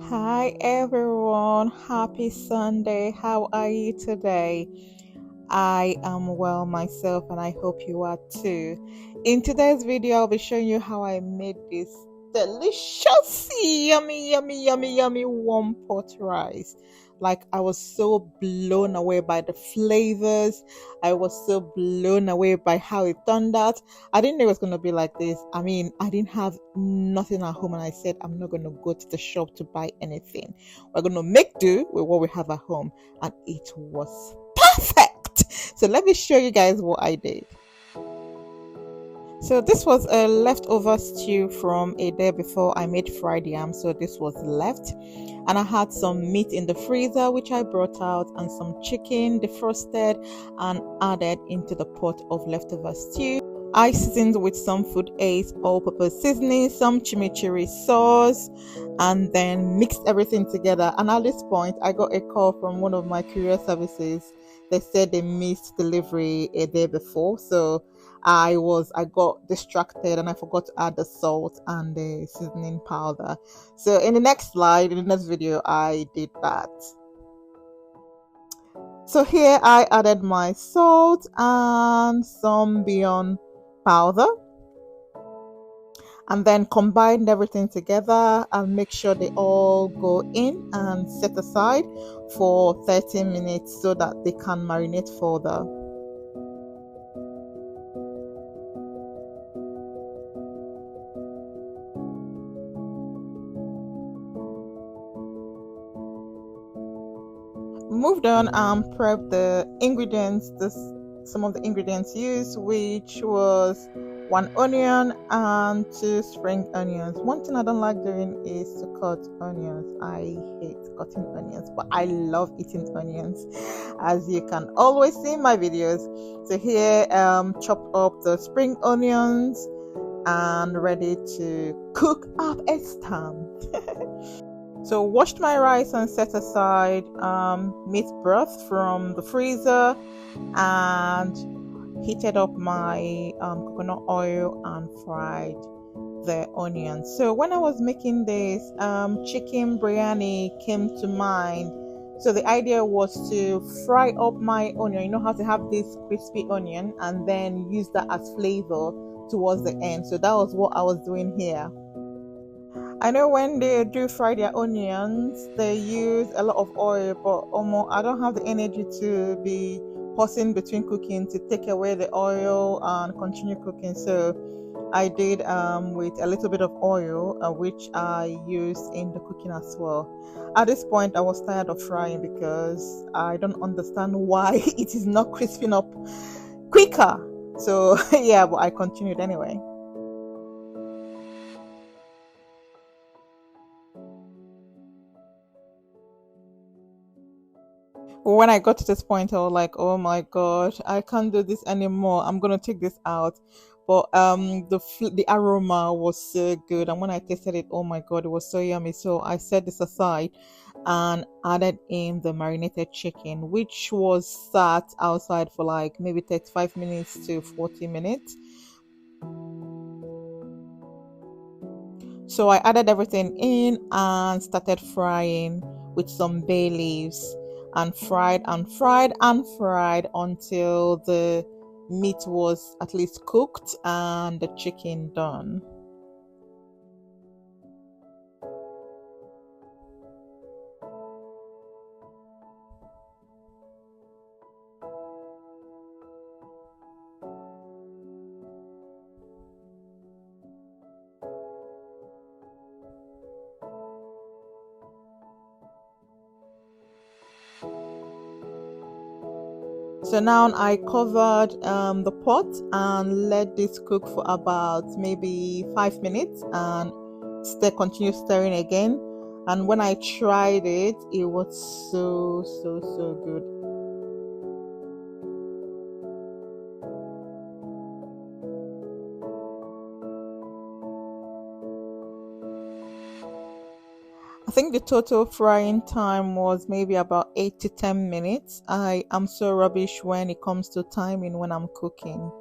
Hi everyone, happy Sunday. How are you today? I am well myself and I hope you are too. In today's video, I'll be showing you how I made this delicious, yummy warm pot rice. Like I was so blown away by the flavors. I was so blown away by how it turned out. I didn't know it was gonna be like this. I mean, I didn't have nothing at home and I said I'm not gonna go to the shop to buy anything. We're gonna make do with what we have at home, and it was perfect. So let me show you guys what I did. So this was a leftover stew from a day before I made fried yam. So this was left, and I had some meat in the freezer which I brought out, and some chicken defrosted and added into the pot of leftover stew. I seasoned with some food aids, all-purpose seasoning, some chimichurri sauce, and then mixed everything together. And at this point, I got a call from one of my courier services. They said they missed delivery a day before, so I got distracted and I forgot to add the salt and the seasoning powder. So in the next slide, in the next video, I did that. So here I added my salt and some beyond powder, and then combined everything together and make sure they all go in and set aside for 30 minutes so that they can marinate further. Moved on and prepped the ingredients, some of the ingredients used, which was 1 onion and 2 spring onions. One thing I don't like doing is to cut onions. I hate cutting onions, but I love eating onions, as you can always see in my videos. So here chopped up the spring onions and ready to cook up a stamp. So washed my rice and set aside meat broth from the freezer, and heated up my coconut oil and fried the onions. So when I was making this, chicken biryani came to mind. So the idea was to fry up my onion. You know how to have this crispy onion and then use that as flavor towards the end. So that was what I was doing here. I know when they do fry their onions, they use a lot of oil, but I don't have the energy to be pausing between cooking to take away the oil and continue cooking. So I did with a little bit of oil, which I used in the cooking as well. At this point, I was tired of frying because I don't understand why it is not crisping up quicker. So yeah, but I continued anyway. When I got to this point, I was like, "Oh my god, I can't do this anymore. I'm gonna take this out." But the aroma was so good, and when I tasted it, oh my god, it was so yummy. So I set this aside and added in the marinated chicken, which was sat outside for like maybe 35 minutes to 40 minutes. So I added everything in and started frying with some bay leaves, and fried and fried and fried until the meat was at least cooked and the chicken done. So now I covered the pot and let this cook for about maybe 5 minutes, and continue stirring again. And when I tried it, it was so good. I think the total frying time was maybe about 8 to 10 minutes. I am so rubbish when it comes to timing when I'm cooking,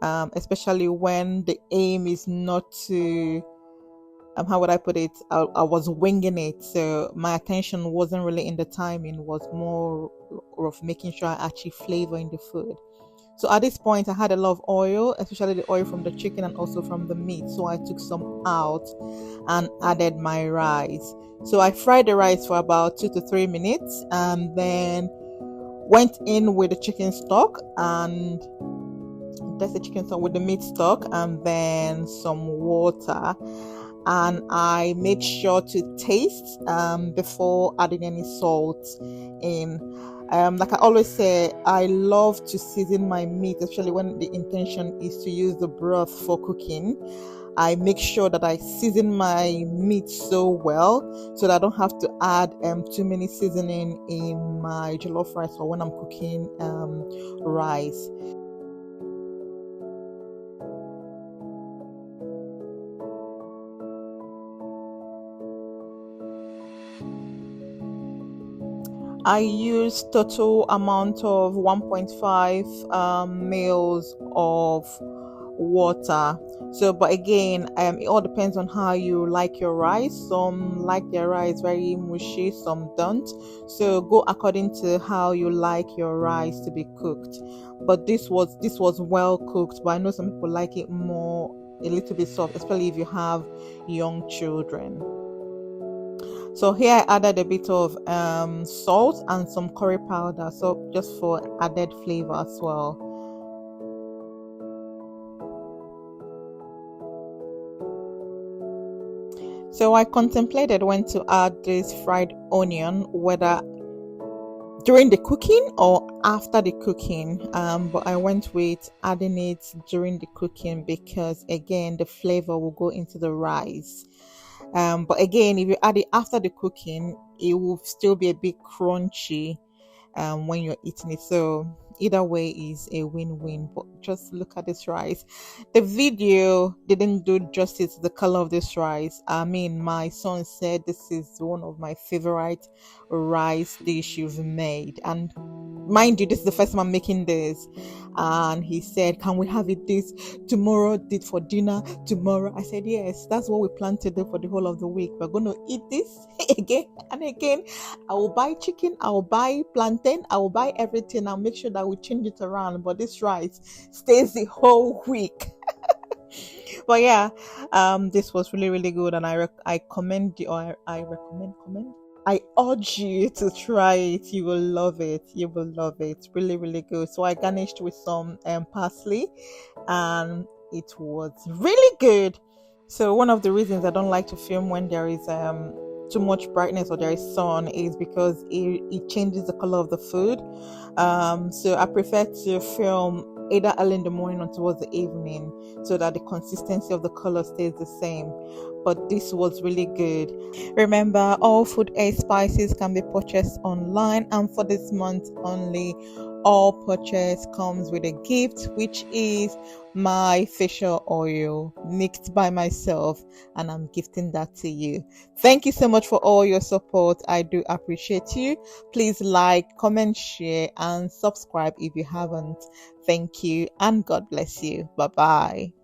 especially when the aim is not to how would I put it? I was winging it, so my attention wasn't really in the timing, was more of making sure I actually flavor in the food. So at this point, I had a lot of oil, especially the oil from the chicken and also from the meat. So I took some out and added my rice. So I fried the rice for about 2 to 3 minutes and then went in with the chicken stock, and that's the chicken stock with the meat stock, and then some water. And I made sure to taste before adding any salt in. Like I always say, I love to season my meat, especially when the intention is to use the broth for cooking. I make sure that I season my meat so well so that I don't have to add too many seasoning in my jollof rice or when I'm cooking rice. I use total amount of 1.5 mils of water. So, but again, it all depends on how you like your rice. Some like their rice very mushy, some don't. So go according to how you like your rice to be cooked. But this was well cooked. But I know some people like it more a little bit soft, especially if you have young children. So here I added a bit of salt and some curry powder, so just for added flavor as well. So I contemplated when to add this fried onion, whether during the cooking or after the cooking. But I went with adding it during the cooking because again the flavor will go into the rice. But again, if you add it after the cooking, it will still be a bit crunchy when you're eating it. So either way is a win-win. But just look at this rice. The video didn't do justice to the color of this rice. I mean, my son said this is one of my favorite rice dish you've made, and mind you, this is the first time I'm making this. And he said, can we have it this tomorrow, did for dinner tomorrow? I said, yes, that's what we plan to do for the whole of the week. We're going to eat this again and again. I will buy chicken, I will buy plantain, I will buy everything. I'll make sure that we change it around, but this rice stays the whole week. But yeah, this was really really good, and I commend you, or I recommend comment. I urge you to try it. You will love it. You will love it. Really really good. So I garnished with some parsley, and it was really good. So one of the reasons I don't like to film when there is too much brightness or there is sun is because it changes the color of the food. So I prefer to film either early in the morning or towards the evening so that the consistency of the color stays the same. But this was really good. Remember, all food aid spices can be purchased online, and for this month only, all purchase comes with a gift, which is my facial oil mixed by myself, and I'm gifting that to you. Thank you so much for all your support. I do appreciate you. Please like, comment, share, and subscribe if you haven't. Thank you, and God bless you. Bye bye.